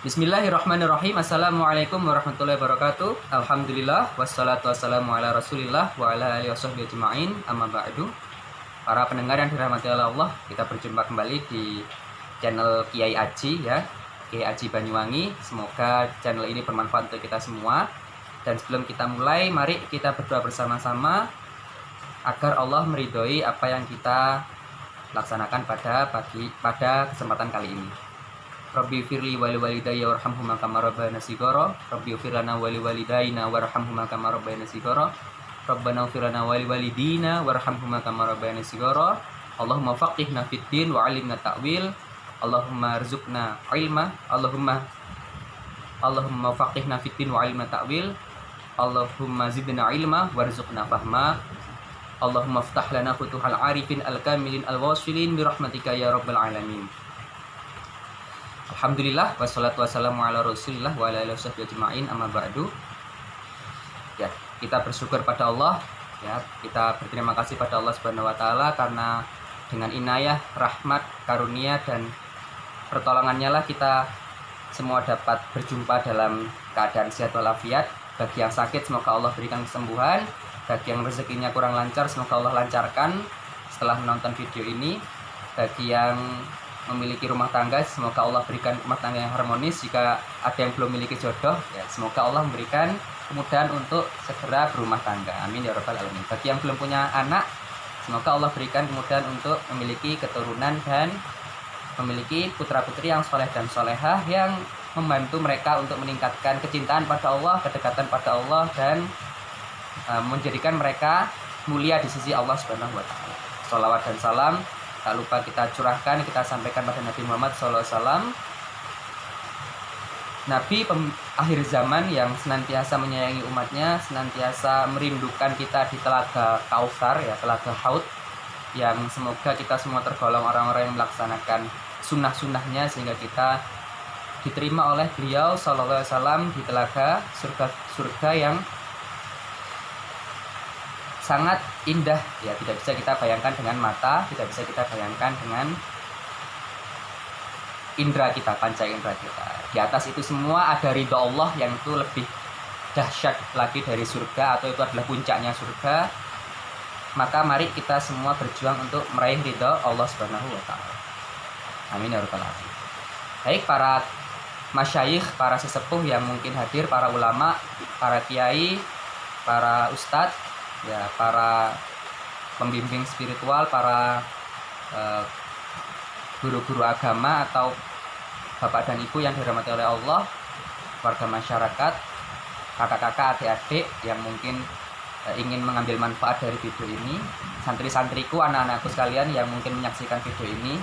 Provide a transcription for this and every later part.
Bismillahirrahmanirrahim. Assalamualaikum warahmatullahi wabarakatuh. Alhamdulillah wassalatu wassalamu ala Rasulillah wa ala alihi washabbihi ajmain. Amma ba'du. Para pendengar yang dirahmati oleh Allah, kita berjumpa kembali di channel Kiai Aji ya. Kiai Aji Banyuwangi. Semoga channel ini bermanfaat untuk kita semua. Dan sebelum kita mulai, mari kita berdoa bersama-sama agar Allah meridhoi apa yang kita laksanakan pada kesempatan kali ini. Rabbi firli wali walidayya warhamhuma kama rabbayana shighara. Rabbi fir lana wali walidaina warhamhuma kama rabbayana shighara. Rabbana fir lana wali walidina warhamhuma kama rabbayana shighara. Allahumma faqihna fid din wa 'allimna ta'wil. Allahumma rzuqna ilma. Allahumma faqihna fid din wa 'allimna ta'wil. Allahumma zidna ilma warzuqna fahma. Allahumma iftah lana futuhal arifin al-kamilin al-wasilin bi rahmatika ya rabbal alamin. Alhamdulillah wassalatu wassalamu ala Rasulillah wa ala alihi washabbihi ajmain. Amma ba'du. Ya, kita bersyukur pada Allah ya, kita berterima kasih pada Allah Subhanahu wa taala karena dengan inayah, rahmat, karunia dan pertolongannya lah kita semua dapat berjumpa dalam keadaan sehat walafiat. Bagi yang sakit semoga Allah berikan kesembuhan, bagi yang rezekinya kurang lancar semoga Allah lancarkan setelah menonton video ini. Bagi yang memiliki rumah tangga semoga Allah berikan rumah tangga yang harmonis. Jika ada yang belum memiliki jodoh ya semoga Allah memberikan kemudahan untuk segera berumah tangga, amin ya rabbal alamin. Bagi yang belum punya anak semoga Allah berikan kemudahan untuk memiliki keturunan dan memiliki putra putri yang soleh dan solehah yang membantu mereka untuk meningkatkan kecintaan pada Allah, kedekatan pada Allah dan menjadikan mereka mulia di sisi Allah Subhanahu wa taala. Sholawat dan salam tak lupa kita curahkan, kita sampaikan pada Nabi Muhammad SAW, Nabi akhir zaman yang senantiasa menyayangi umatnya, senantiasa merindukan kita di telaga Kautsar ya, telaga Haud, yang semoga kita semua tergolong orang-orang yang melaksanakan sunnah-sunnahnya sehingga kita diterima oleh beliau SAW di telaga surga yang sangat indah ya, tidak bisa kita bayangkan dengan mata, tidak bisa kita bayangkan dengan indera kita, panca indera kita. Di atas itu semua ada ridho Allah yang itu lebih dahsyat lagi dari surga, atau itu adalah puncaknya surga. Maka mari kita semua berjuang untuk meraih ridho Allah Subhanahu wa taala. Amin ya rabbal alamin. Baik para masyayikh, para sesepuh yang mungkin hadir, para ulama, para kiai, para ustadz ya, para pembimbing spiritual, para guru-guru agama atau bapak dan ibu yang dirahmati oleh Allah, warga masyarakat, kakak-kakak, adik-adik yang mungkin ingin mengambil manfaat dari video ini, santri-santriku, anak-anakku sekalian yang mungkin menyaksikan video ini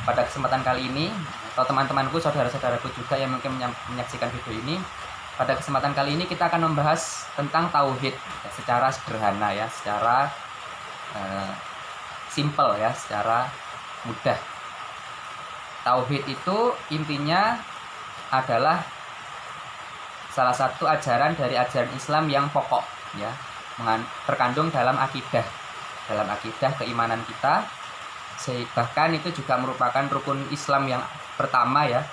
pada kesempatan kali ini, atau teman-temanku, saudara-saudaraku juga yang mungkin menyaksikan video ini. Pada kesempatan kali ini kita akan membahas tentang tauhid ya, secara sederhana ya, secara simple ya, secara mudah. Tauhid itu intinya adalah salah satu ajaran dari ajaran Islam yang pokok ya, terkandung dalam akidah keimanan kita. Bahkan itu juga merupakan rukun Islam yang pertama ya,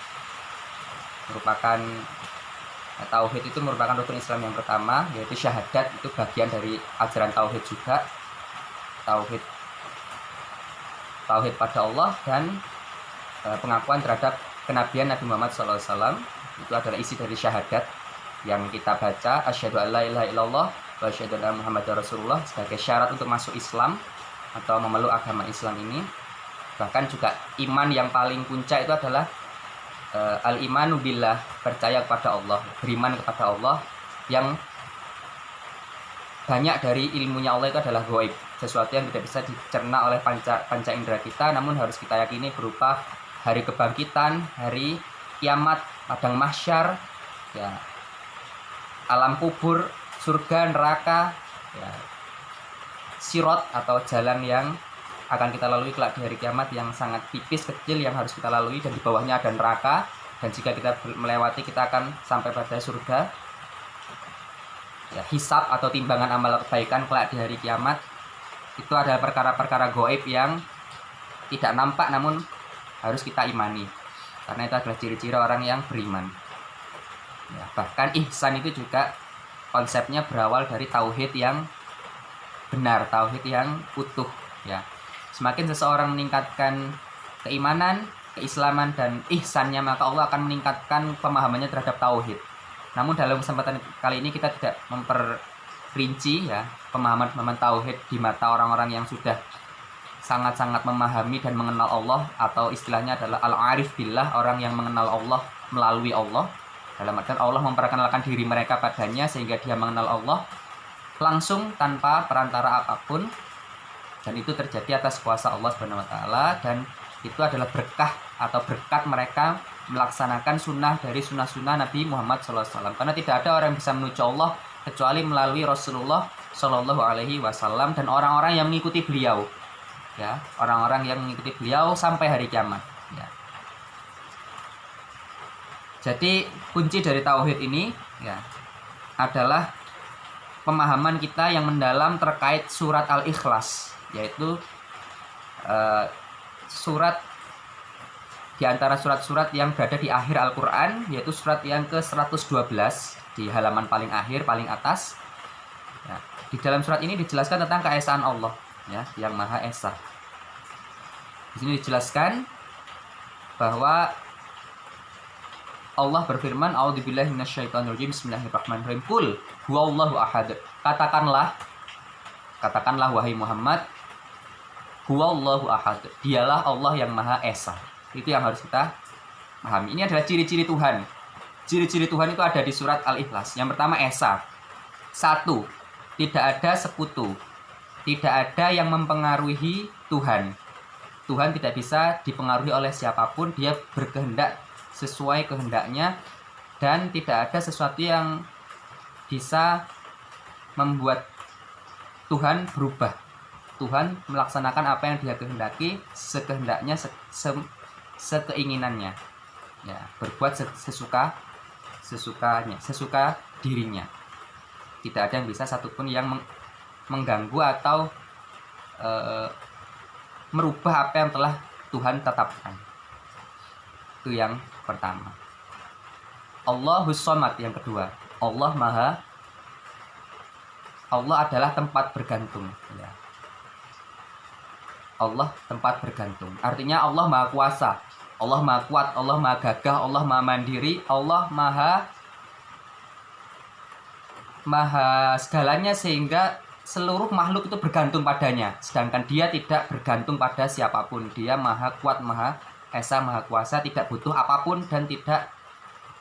tauhid itu merupakan rukun Islam yang pertama, yaitu syahadat, itu bagian dari ajaran tauhid juga. Tauhid pada Allah dan pengakuan terhadap kenabian Nabi Muhammad SAW, itu adalah isi dari syahadat yang kita baca, asyhadu an la ilaha illallah wa asyhadu anna muhammadar rasulullah, sebagai syarat untuk masuk Islam atau memeluk agama Islam ini. Bahkan juga iman yang paling puncak itu adalah al-imanu billah, percaya kepada Allah, beriman kepada Allah, yang banyak dari ilmunya Allah itu adalah ghaib, sesuatu yang tidak bisa dicerna oleh panca indera kita, namun harus kita yakini berupa hari kebangkitan, hari kiamat, padang mahsyar ya, alam kubur, surga, neraka ya, sirat atau jalan yang akan kita lalui kelak di hari kiamat yang sangat tipis, kecil, yang harus kita lalui, dan di bawahnya ada neraka, dan jika kita melewati kita akan sampai pada surga ya. Hisab atau timbangan amal kebaikan kelak di hari kiamat itu adalah perkara-perkara gaib yang tidak nampak namun harus kita imani, karena itu adalah ciri-ciri orang yang beriman. Ya, bahkan ihsan itu juga konsepnya berawal dari tauhid yang benar, tauhid yang utuh ya. Semakin seseorang meningkatkan keimanan, keislaman dan ihsannya, maka Allah akan meningkatkan pemahamannya terhadap tauhid. Namun dalam kesempatan kali ini kita tidak memperinci ya pemahaman tauhid di mata orang-orang yang sudah sangat-sangat memahami dan mengenal Allah, atau istilahnya adalah al-arif billah, orang yang mengenal Allah melalui Allah. Dalam artian Allah memperkenalkan diri mereka padanya sehingga dia mengenal Allah langsung tanpa perantara apapun, dan itu terjadi atas kuasa Allah Subhanahu wa taala, dan itu adalah berkah atau berkat mereka melaksanakan sunnah dari sunnah-sunnah Nabi Muhammad SAW. Karena tidak ada orang yang bisa menuju Allah kecuali melalui Rasulullah Shallallahu Alaihi Wasallam dan orang-orang yang mengikuti beliau, ya, orang-orang yang mengikuti beliau sampai hari kiamat. Ya. Jadi kunci dari tauhid ini ya adalah pemahaman kita yang mendalam terkait surat Al-Ikhlas, yaitu surat di antara surat-surat yang berada di akhir Al-Quran, yaitu surat yang ke-112 di halaman paling akhir, paling atas. Ya, di dalam surat ini dijelaskan tentang keesaan Allah, ya, yang Maha Esa. Di sini dijelaskan bahwa Allah berfirman, A'udzubillahi minasyaitonirrajim, Bismillahirrahmanirrahim. Qul huwallahu ahad. Katakanlah wahai Muhammad, huwallahu ahad. Dialah Allah yang Maha Esa. Itu yang harus kita pahami. Ini adalah ciri-ciri Tuhan. Ciri-ciri Tuhan itu ada di surat Al-Ikhlas. Yang pertama Esa. Satu, tidak ada sekutu. Tidak ada yang mempengaruhi Tuhan. Tuhan tidak bisa dipengaruhi oleh siapapun. Dia berkehendak sesuai kehendaknya, dan tidak ada sesuatu yang bisa membuat Tuhan berubah. Tuhan melaksanakan apa yang dia kehendaki, sekehendaknya, sekeinginannya, ya, berbuat sesukanya, sesuka dirinya. Tidak ada yang bisa satupun yang mengganggu atau merubah apa yang telah Tuhan tetapkan. Itu yang pertama. Allahus Somad yang kedua. Allah adalah tempat bergantung. Ya. Allah tempat bergantung. Artinya Allah Maha Kuasa, Allah Maha Kuat, Allah Maha Gagah, Allah Maha Mandiri, Allah Maha segalanya, sehingga seluruh makhluk itu bergantung padanya. Sedangkan dia tidak bergantung pada siapapun. Dia Maha Kuat, Maha Esa, Maha Kuasa, tidak butuh apapun dan tidak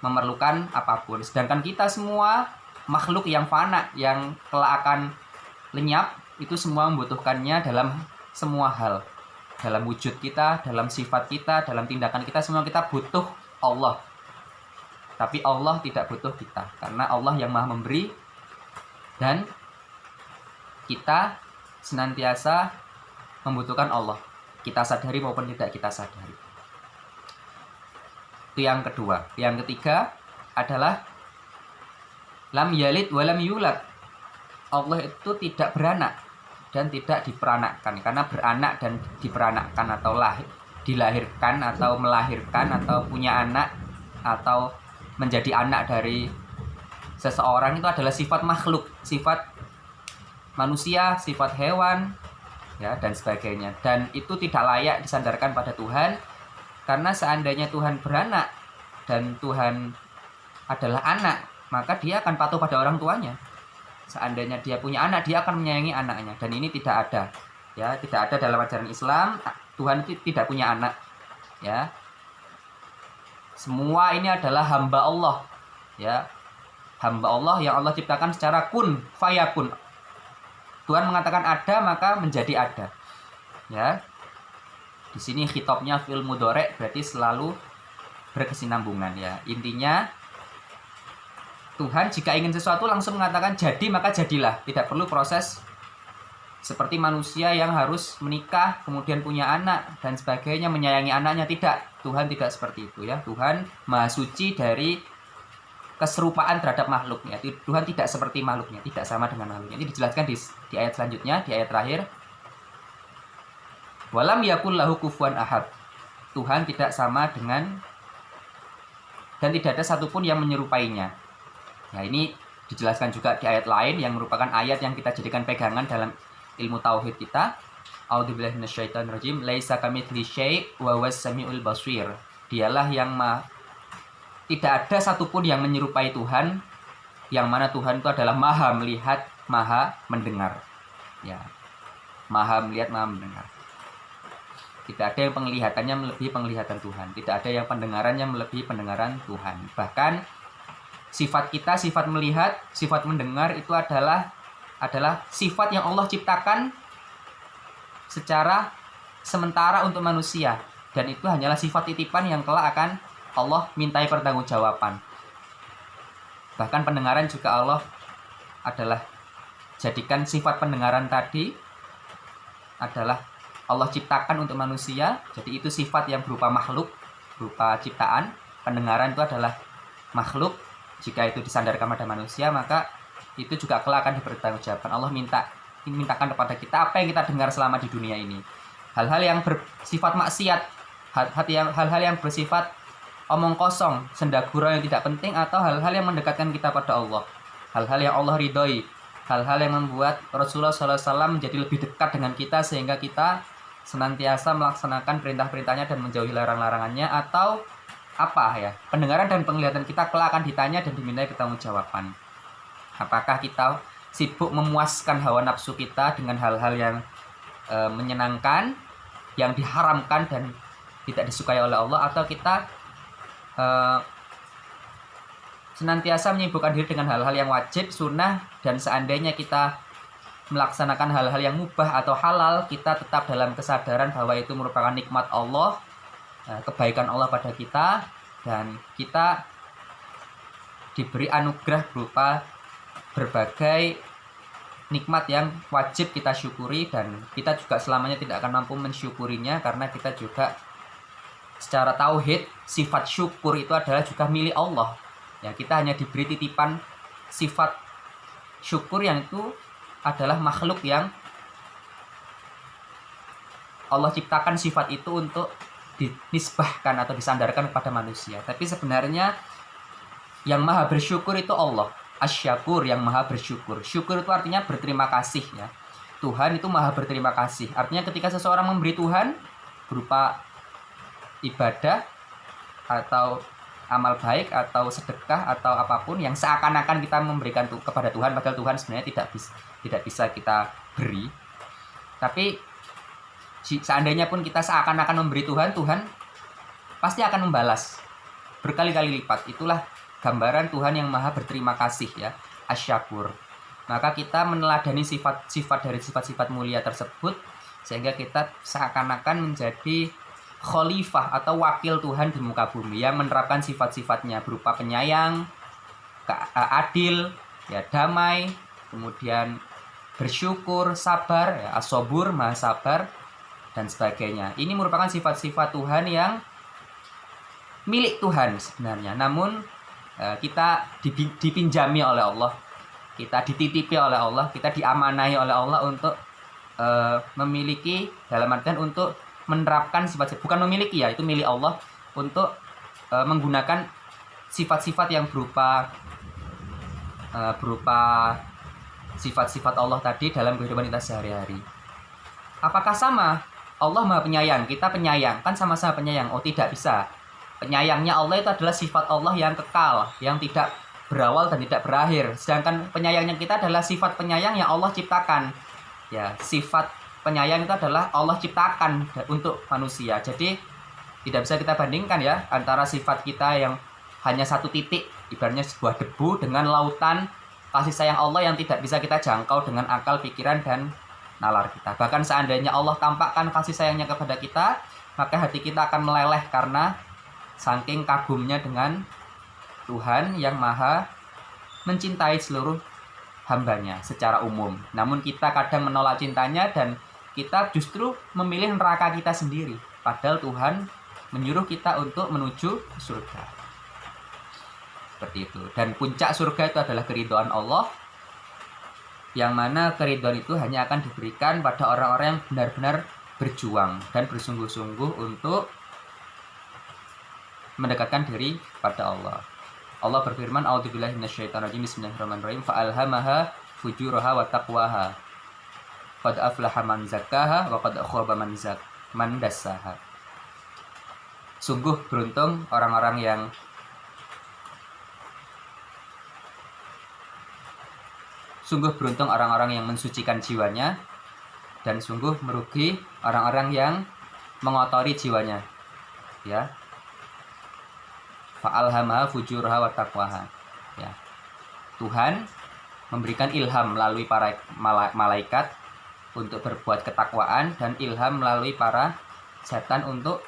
memerlukan apapun. Sedangkan kita semua makhluk yang fana, yang kelak akan lenyap, itu semua membutuhkannya dalam semua hal. Dalam wujud kita, dalam sifat kita, dalam tindakan kita, semua kita butuh Allah. Tapi Allah tidak butuh kita, karena Allah yang Maha Memberi, dan kita senantiasa membutuhkan Allah. Kita sadari maupun tidak kita sadari. Itu yang kedua. Yang ketiga adalah lam yalid walam yulad. Allah itu tidak beranak dan tidak diperanakkan. Karena beranak dan diperanakkan atau dilahirkan atau melahirkan atau punya anak atau menjadi anak dari seseorang itu adalah sifat makhluk, sifat manusia, sifat hewan, ya, dan sebagainya. Dan itu tidak layak disandarkan pada Tuhan. Karena seandainya Tuhan beranak dan Tuhan adalah anak, maka dia akan patuh pada orang tuanya. Seandainya dia punya anak, dia akan menyayangi anaknya. Dan ini tidak ada, ya, tidak ada dalam ajaran Islam. Tuhan itu tidak punya anak, ya. Semua ini adalah hamba Allah, ya, hamba Allah yang Allah ciptakan secara kun fayakun. Tuhan mengatakan ada, maka menjadi ada, ya. Di sini khitabnya fil mudhari', berarti selalu berkesinambungan, ya. Intinya Tuhan jika ingin sesuatu langsung mengatakan jadi, maka jadilah. Tidak perlu proses seperti manusia yang harus menikah, kemudian punya anak dan sebagainya, menyayangi anaknya. Tidak, Tuhan tidak seperti itu, ya. Tuhan Maha Suci dari keserupaan terhadap makhluknya. Tuhan tidak seperti makhluknya, tidak sama dengan makhluknya. Ini dijelaskan di ayat selanjutnya, di ayat terakhir. Walam yakul lahu kufuwan ahad. Tuhan tidak sama dengan dan tidak ada satupun yang menyerupainya. Nah, ini dijelaskan juga di ayat lain yang merupakan ayat yang kita jadikan pegangan dalam ilmu tauhid kita. A'udzubillahi minasyaitonirrajim. Laisa kamitslihi syai' wa huwas samiul basir. Dialah yang tidak ada satupun yang menyerupai Tuhan, yang mana Tuhan itu adalah maha melihat, maha mendengar. Ya. Maha melihat, maha mendengar. Tidak ada yang penglihatannya melebihi penglihatan Tuhan. Tidak ada yang pendengarannya melebihi pendengaran Tuhan. Bahkan sifat kita, sifat melihat, sifat mendengar itu adalah sifat yang Allah ciptakan secara sementara untuk manusia. Dan itu hanyalah sifat titipan yang kelak akan Allah mintai pertanggungjawaban. Bahkan pendengaran juga Allah adalah jadikan sifat pendengaran tadi adalah Allah ciptakan untuk manusia. Jadi itu sifat yang berupa makhluk, berupa ciptaan. Pendengaran itu adalah makhluk. Jika itu disandarkan pada manusia, maka itu juga kelak akan dipertanggungjawabkan. Allah mintakan kepada kita apa yang kita dengar selama di dunia ini. Hal-hal yang bersifat maksiat, hal-hal yang bersifat omong kosong, senda gurau yang tidak penting, atau hal-hal yang mendekatkan kita pada Allah. Hal-hal yang Allah ridhoi, hal-hal yang membuat Rasulullah SAW menjadi lebih dekat dengan kita sehingga kita senantiasa melaksanakan perintah-perintahnya dan menjauhi larang-larangannya. Atau apa ya, pendengaran dan penglihatan kita kelak akan ditanya dan dimintai pertanggungjawaban. Apakah kita sibuk memuaskan hawa nafsu kita dengan hal-hal yang menyenangkan, yang diharamkan dan tidak disukai oleh Allah, atau kita senantiasa menyibukkan diri dengan hal-hal yang wajib, sunnah, dan seandainya kita melaksanakan hal-hal yang mubah atau halal, kita tetap dalam kesadaran bahwa itu merupakan nikmat Allah, kebaikan Allah pada kita, dan kita diberi anugerah berupa berbagai nikmat yang wajib kita syukuri, dan kita juga selamanya tidak akan mampu mensyukurinya karena kita juga secara tauhid sifat syukur itu adalah juga milik Allah. Ya, kita hanya diberi titipan sifat syukur yang itu adalah makhluk yang Allah ciptakan sifat itu untuk dinisbahkan atau disandarkan kepada manusia. Tapi sebenarnya yang maha bersyukur itu Allah. Asy-syakur, yang maha bersyukur. Syukur itu artinya berterima kasih ya. Tuhan itu maha berterima kasih. Artinya ketika seseorang memberi Tuhan berupa ibadah atau amal baik atau sedekah atau apapun yang seakan-akan kita memberikan kepada Tuhan, padahal Tuhan sebenarnya tidak bisa kita beri. Tapi seandainya pun kita seakan-akan memberi Tuhan, Tuhan pasti akan membalas berkali-kali lipat. Itulah gambaran Tuhan yang maha berterima kasih ya, asy-syakur. Maka kita meneladani sifat-sifat dari sifat-sifat mulia tersebut sehingga kita seakan-akan menjadi khalifah atau wakil Tuhan di muka bumi yang menerapkan sifat-sifatnya berupa penyayang, adil, ya, damai, kemudian bersyukur, sabar, ya, as-sabur, maha sabar, dan sebagainya. Ini merupakan sifat-sifat Tuhan yang milik Tuhan sebenarnya. Namun kita dipinjami oleh Allah, kita dititipi oleh Allah, kita diamanahi oleh Allah untuk memiliki, dalam artian untuk menerapkan sifat-sifat, bukan memiliki ya, itu milik Allah, untuk menggunakan sifat-sifat yang berupa sifat-sifat Allah tadi dalam kehidupan kita sehari-hari. Apakah sama? Allah maha penyayang, kita penyayang, kan sama-sama penyayang? Oh, tidak bisa. Penyayangnya Allah itu adalah sifat Allah yang kekal, yang tidak berawal dan tidak berakhir. Sedangkan penyayangnya kita adalah sifat penyayang yang Allah ciptakan. Ya, sifat penyayang itu adalah Allah ciptakan untuk manusia. Jadi tidak bisa kita bandingkan ya antara sifat kita yang hanya satu titik, ibaratnya sebuah debu, dengan lautan kasih sayang Allah yang tidak bisa kita jangkau dengan akal, pikiran, dan nalar kita. Bahkan seandainya Allah tampakkan kasih sayangnya kepada kita, maka hati kita akan meleleh karena saking kagumnya dengan Tuhan yang maha mencintai seluruh hambanya secara umum. Namun kita kadang menolak cintanya dan kita justru memilih neraka kita sendiri. Padahal Tuhan menyuruh kita untuk menuju surga. Seperti itu. Dan puncak surga itu adalah keridhaan Allah, yang mana keridhaan itu hanya akan diberikan pada orang-orang yang benar-benar berjuang dan bersungguh-sungguh untuk mendekatkan diri pada Allah. Allah berfirman, a'udzubillahi minasyaitonirrajim, bismillahirrahmanirrahim, fa'alhamaha fujuraha wa taqwaha qad aflaha man zakkaha wa qad khaba man dassaha. Sungguh beruntung orang-orang yang mensucikan jiwanya, dan sungguh merugi orang-orang yang mengotori jiwanya. Ya. Fa'alhamaha fujuraha wa taqwaha. Ya. Tuhan memberikan ilham melalui para malaikat untuk berbuat ketakwaan, dan ilham melalui para setan untuk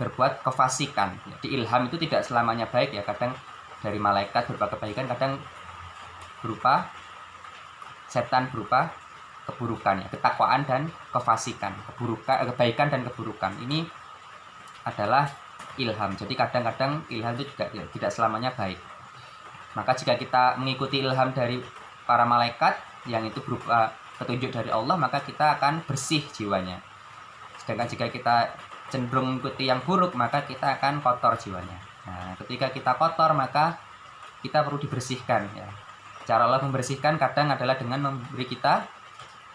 berbuat kefasikan. Jadi ilham itu tidak selamanya baik ya, kadang dari malaikat berupa kebaikan, kadang berupa setan berupa keburukan ya, ketakwaan dan kefasikan, kebaikan dan keburukan. Ini adalah ilham. Jadi kadang-kadang ilham itu juga tidak selamanya baik. Maka jika kita mengikuti ilham dari para malaikat yang itu berupa petunjuk dari Allah, maka kita akan bersih jiwanya. Sedangkan jika kita cenderung mengikuti yang buruk, maka kita akan kotor jiwanya. Nah, ketika kita kotor, maka kita perlu dibersihkan ya. Cara Allah membersihkan kadang adalah dengan memberi kita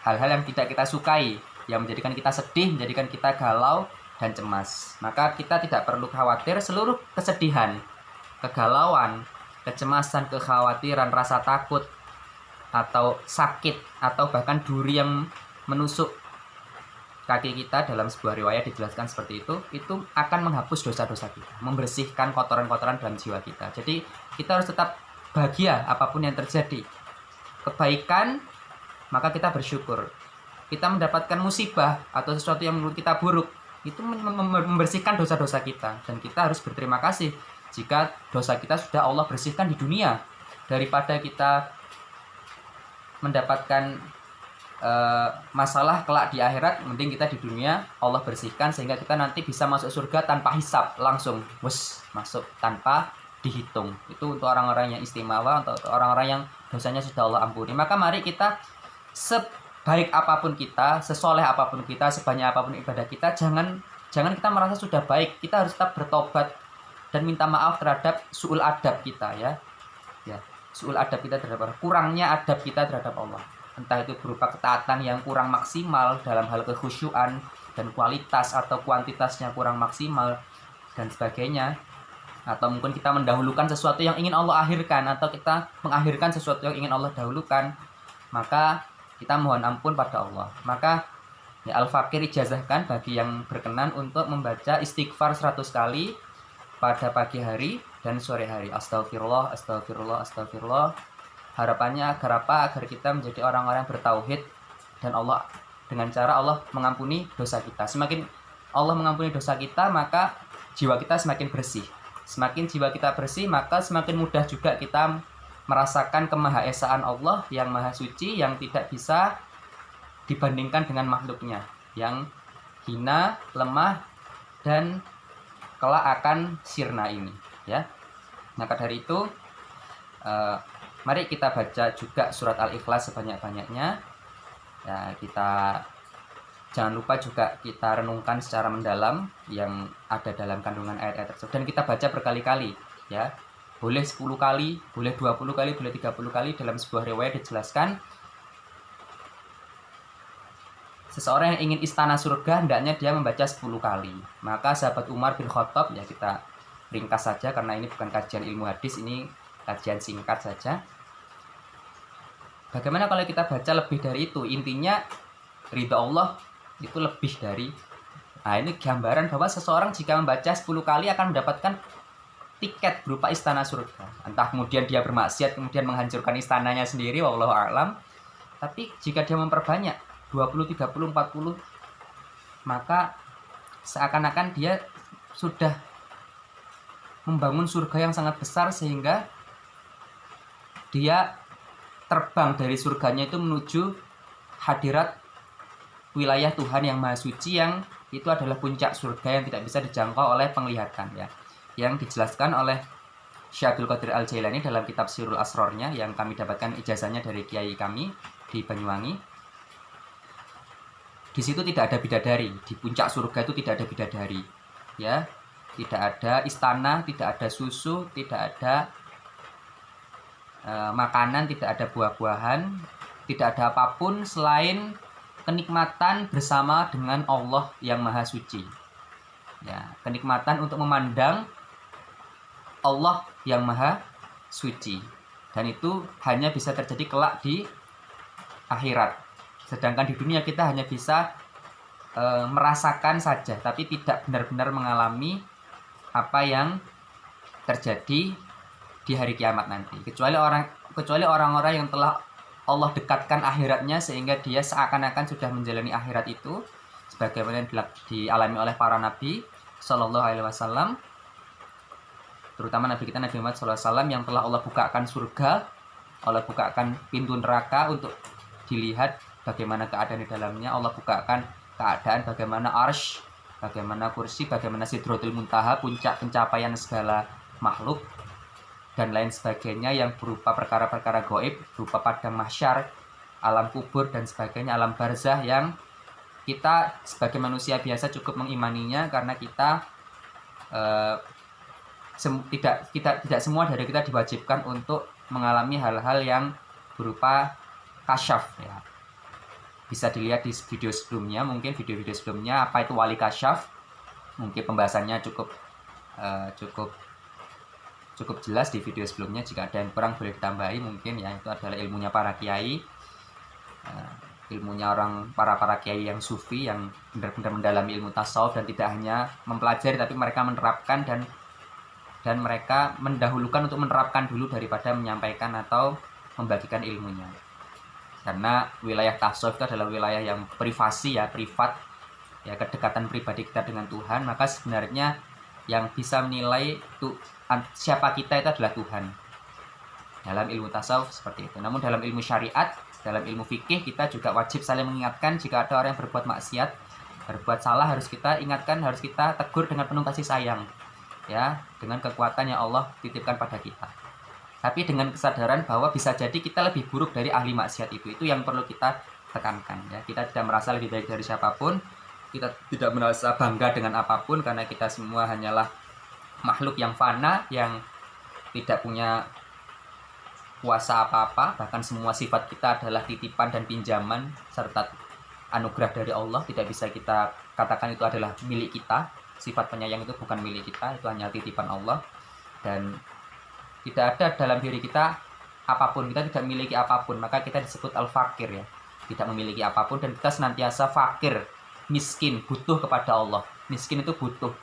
hal-hal yang tidak kita sukai, yang menjadikan kita sedih, menjadikan kita galau dan cemas. Maka kita tidak perlu khawatir, seluruh kesedihan, kegalauan, kecemasan, kekhawatiran, rasa takut, atau sakit, atau bahkan duri yang menusuk kaki kita, dalam sebuah riwayat dijelaskan seperti itu akan menghapus dosa-dosa kita, membersihkan kotoran-kotoran dalam jiwa kita. Jadi kita harus tetap bahagia apapun yang terjadi. Kebaikan, maka kita bersyukur. Kita mendapatkan musibah atau sesuatu yang menurut kita buruk, itu membersihkan dosa-dosa kita, dan kita harus berterima kasih jika dosa kita sudah Allah bersihkan di dunia, daripada kita mendapatkan masalah kelak di akhirat. Mending kita di dunia Allah bersihkan sehingga kita nanti bisa masuk surga tanpa hisab, langsung masuk tanpa dihitung. Itu untuk orang-orang yang istimewa, untuk orang-orang yang dosanya sudah Allah ampuni. Maka mari kita, sebaik apapun kita, sesoleh apapun kita, sebanyak apapun ibadah kita, jangan kita merasa sudah baik. Kita harus tetap bertobat dan minta maaf terhadap su'ul adab kita ya. Su'ul adab kita terhadap Allah, kurangnya adab kita terhadap Allah. Entah itu berupa ketaatan yang kurang maksimal dalam hal kekhusyuan dan kualitas, atau kuantitasnya kurang maksimal dan sebagainya. Atau mungkin kita mendahulukan sesuatu yang ingin Allah akhirkan, atau kita mengakhirkan sesuatu yang ingin Allah dahulukan. Maka kita mohon ampun pada Allah. Maka ya, Al-Fakir ijazahkan bagi yang berkenan untuk membaca istighfar 100 kali pada pagi hari dan sore hari. Astagfirullah, astagfirullah, astagfirullah. Harapannya agar apa? Agar kita menjadi orang-orang bertauhid, dan Allah, dengan cara Allah mengampuni dosa kita. Semakin Allah mengampuni dosa kita, maka jiwa kita semakin bersih. Semakin jiwa kita bersih, maka semakin mudah juga kita merasakan kemahaesaan Allah yang maha suci, yang tidak bisa dibandingkan dengan makhluknya, yang hina, lemah, dan kelak akan sirna ini ya. Maka dari itu mari kita baca juga surat Al-Ikhlas sebanyak-banyaknya ya. Kita jangan lupa juga kita renungkan secara mendalam yang ada dalam kandungan ayat-ayat tersebut, dan kita baca berkali-kali ya. Boleh 10 kali, boleh 20 kali, boleh 30 kali. Dalam sebuah riwayat dijelaskan, seseorang yang ingin istana surga hendaknya dia membaca 10 kali. Maka sahabat Umar bin Khattab, ya kita ringkas saja karena ini bukan kajian ilmu hadis, ini kajian singkat saja. Bagaimana kalau kita baca lebih dari itu? Intinya ridha Allah itu lebih dari. Nah, ini gambaran bahwa seseorang jika membaca 10 kali akan mendapatkan tiket berupa istana surga. Entah kemudian dia bermaksiat kemudian menghancurkan istananya sendiri, wallahu a'lam. Tapi jika dia memperbanyak 20, 30, 40, maka seakan-akan dia sudah membangun surga yang sangat besar, sehingga dia terbang dari surganya itu menuju hadirat wilayah Tuhan yang maha suci, yang itu adalah puncak surga yang tidak bisa dijangkau oleh penglihatan ya. Yang dijelaskan oleh Syekh Abdul Qadir Al-Jailani dalam kitab Sirul Asrornya, yang kami dapatkan ijazahnya dari kiai kami di Banyuwangi. Di situ tidak ada bidadari, di puncak surga itu tidak ada bidadari ya. tidak ada istana, tidak ada susu, tidak ada makanan, tidak ada buah-buahan, tidak ada apapun selain kenikmatan bersama dengan Allah yang Maha Suci. Ya, kenikmatan untuk memandang Allah yang Maha Suci. Dan itu hanya bisa terjadi kelak di akhirat. Sedangkan di dunia kita hanya bisa merasakan saja, tapi tidak benar-benar mengalami apa yang terjadi di hari kiamat nanti. Kecuali orang-orang yang telah Allah dekatkan akhiratnya sehingga dia seakan-akan sudah menjalani akhirat itu sebagaimana yang dialami oleh para nabi Shallallahu Alaihi Wasallam, terutama nabi kita Nabi Muhammad Sallallahu Alaihi Wasallam yang telah Allah bukakan surga, Allah bukakan pintu neraka untuk dilihat bagaimana keadaan di dalamnya. Allah bukakan keadaan bagaimana arsy, bagaimana kursi, bagaimana sidratul muntaha, puncak pencapaian segala makhluk, dan lain sebagainya yang berupa perkara-perkara gaib, berupa padang mahsyar, alam kubur, dan sebagainya, alam barzah yang kita sebagai manusia biasa cukup mengimaninya karena kita tidak semua dari kita diwajibkan untuk mengalami hal-hal yang berupa kasyaf ya. Bisa dilihat di video sebelumnya, mungkin video-video sebelumnya apa itu wali kasyaf, mungkin pembahasannya cukup jelas di video sebelumnya. Jika ada yang kurang boleh ditambahi mungkin ya. Itu adalah ilmunya para kiai, ilmunya para kiai yang sufi yang benar-benar mendalami ilmu tasawuf dan tidak hanya mempelajari tapi mereka menerapkan dan mereka mendahulukan untuk menerapkan dulu daripada menyampaikan atau membagikan ilmunya. Karena wilayah tasawuf itu adalah wilayah yang privasi ya, privat ya, kedekatan pribadi kita dengan Tuhan. Maka sebenarnya yang bisa menilai siapa kita itu adalah Tuhan. Dalam ilmu tasawuf seperti itu. Namun dalam ilmu syariat, dalam ilmu fikih kita juga wajib saling mengingatkan. Jika ada orang yang berbuat maksiat, berbuat salah, harus kita ingatkan, harus kita tegur dengan penuh kasih sayang ya, dengan kekuatan yang Allah titipkan pada kita. Tapi dengan kesadaran bahwa bisa jadi kita lebih buruk dari ahli maksiat itu yang perlu kita tekankan ya. Kita tidak merasa lebih baik dari siapapun, kita tidak merasa bangga dengan apapun, karena kita semua hanyalah makhluk yang fana, yang tidak punya kuasa apa-apa. Bahkan semua sifat kita adalah titipan dan pinjaman serta anugerah dari Allah. Tidak bisa kita katakan itu adalah milik kita. Sifat penyayang itu bukan milik kita, itu hanya titipan Allah. Dan tidak ada dalam diri kita apapun, kita tidak memiliki apapun. Maka kita disebut al-fakir ya, tidak memiliki apapun, dan kita senantiasa fakir, miskin, butuh kepada Allah. Miskin itu butuh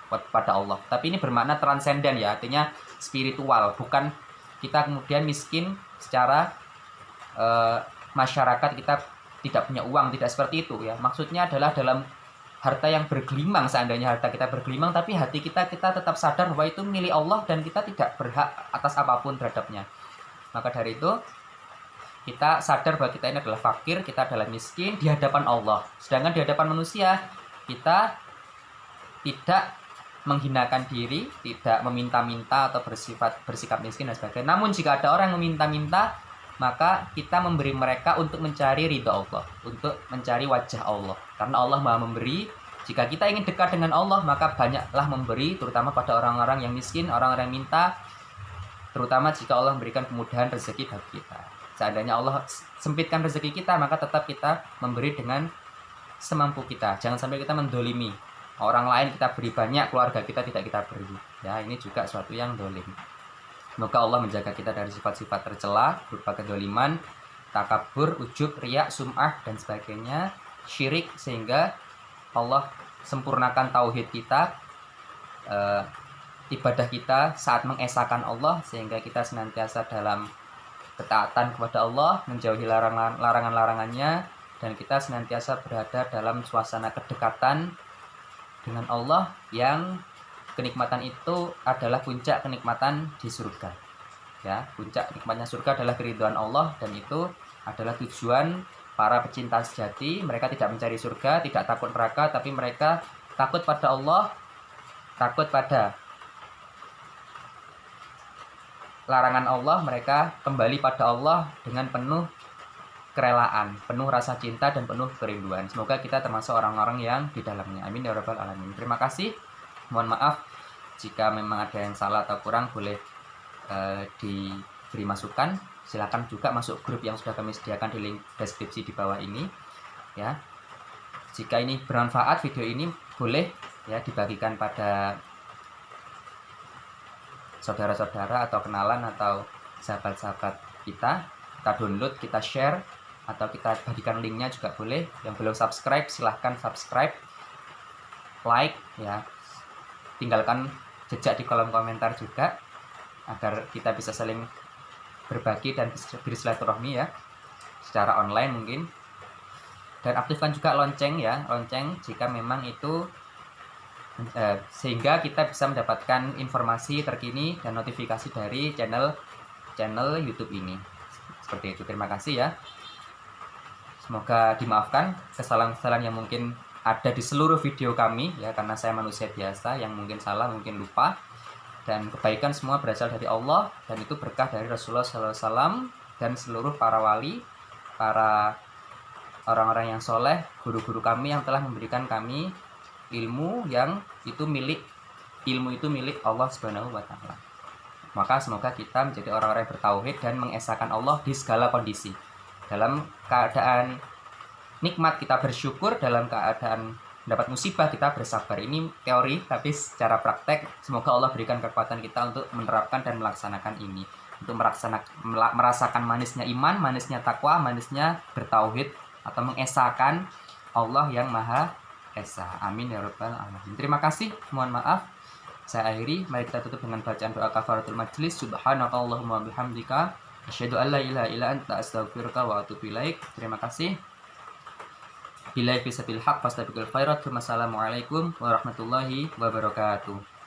kepada Allah, tapi ini bermakna transenden ya, artinya spiritual. Bukan kita kemudian miskin secara masyarakat, kita tidak punya uang, tidak seperti itu ya. Maksudnya adalah dalam harta yang bergelimang, seandainya harta kita bergelimang tapi hati kita tetap sadar bahwa itu milik Allah dan kita tidak berhak atas apapun terhadapnya. Maka dari itu kita sadar bahwa kita ini adalah fakir, kita adalah miskin di hadapan Allah. Sedangkan di hadapan manusia kita tidak menghinakan diri, tidak meminta-minta atau bersikap miskin dan sebagainya. Namun jika ada orang yang meminta-minta, maka kita memberi mereka untuk mencari ridha Allah, untuk mencari wajah Allah. Karena Allah Maha Memberi. Jika kita ingin dekat dengan Allah, maka banyaklah memberi, terutama pada orang-orang yang miskin, orang-orang yang minta, terutama jika Allah memberikan kemudahan rezeki bagi kita. Seandainya Allah sempitkan rezeki kita, maka tetap kita memberi dengan semampu kita. Jangan sampai kita mendolimi orang lain, kita beri banyak, keluarga kita tidak kita beri ya. Ini juga suatu yang dolim. Semoga Allah menjaga kita dari sifat-sifat tercela berupa kedoliman, takabur, ujub, riya, sum'ah dan sebagainya, syirik, sehingga Allah sempurnakan tauhid kita, ibadah kita saat mengesahkan Allah, sehingga kita senantiasa dalam ketaatan kepada Allah, menjauhi larangan-larangannya, dan kita senantiasa berada dalam suasana kedekatan dengan Allah yang kenikmatan itu adalah puncak kenikmatan di surga ya. Puncak nikmatnya surga adalah keridhaan Allah, dan itu adalah tujuan para pecinta sejati. Mereka tidak mencari surga, tidak takut neraka, tapi mereka takut pada Allah, takut pada larangan Allah. Mereka kembali pada Allah dengan penuh kerelaan, penuh rasa cinta dan penuh kerinduan. Semoga kita termasuk orang-orang yang di dalamnya. Amin ya rabbal alamin. Terima kasih. Mohon maaf jika memang ada yang salah atau kurang, boleh diberi masukan. Silakan juga masuk grup yang sudah kami sediakan di link deskripsi di bawah ini ya. Jika ini bermanfaat video ini, boleh ya dibagikan pada saudara-saudara atau kenalan atau sahabat-sahabat kita download, kita share, atau kita bagikan linknya juga boleh. Yang belum subscribe silahkan subscribe, like ya, tinggalkan jejak di kolom komentar juga agar kita bisa saling berbagi dan bersilaturahmi ya, secara online mungkin. Dan aktifkan juga lonceng ya, lonceng jika memang itu sehingga kita bisa mendapatkan informasi terkini dan notifikasi dari channel YouTube ini. Seperti itu. Terima kasih ya. Semoga dimaafkan kesalahan-kesalahan yang mungkin ada di seluruh video kami ya, karena saya manusia biasa yang mungkin salah, mungkin lupa. Dan kebaikan semua berasal dari Allah, dan itu berkah dari Rasulullah SAW dan seluruh para wali, para orang-orang yang soleh, guru-guru kami yang telah memberikan kami ilmu yang itu milik Allah Subhanahu wa Ta'ala. Maka semoga kita menjadi orang-orang yang bertauhid dan mengesahkan Allah di segala kondisi. Dalam keadaan nikmat kita bersyukur, dalam keadaan mendapat musibah kita bersabar. Ini teori, tapi secara praktek semoga Allah berikan kekuatan kita untuk menerapkan dan melaksanakan ini, untuk merasakan manisnya iman, manisnya takwa, manisnya bertauhid atau mengesahkan Allah yang Maha Esa. Amin ya rabbal alamin. Terima kasih. Mohon maaf. Saya akhiri. Mari kita tutup dengan bacaan doa kafaratul majlis. Subhanakallahumma bihamdika asyhadu an la ilaha illa anta astaghfiruka wa atubu ilaik. Terima kasih. Billahi fi sabil haq fastabiqul khairat. Wassalamualaikum warahmatullahi wabarakatuh.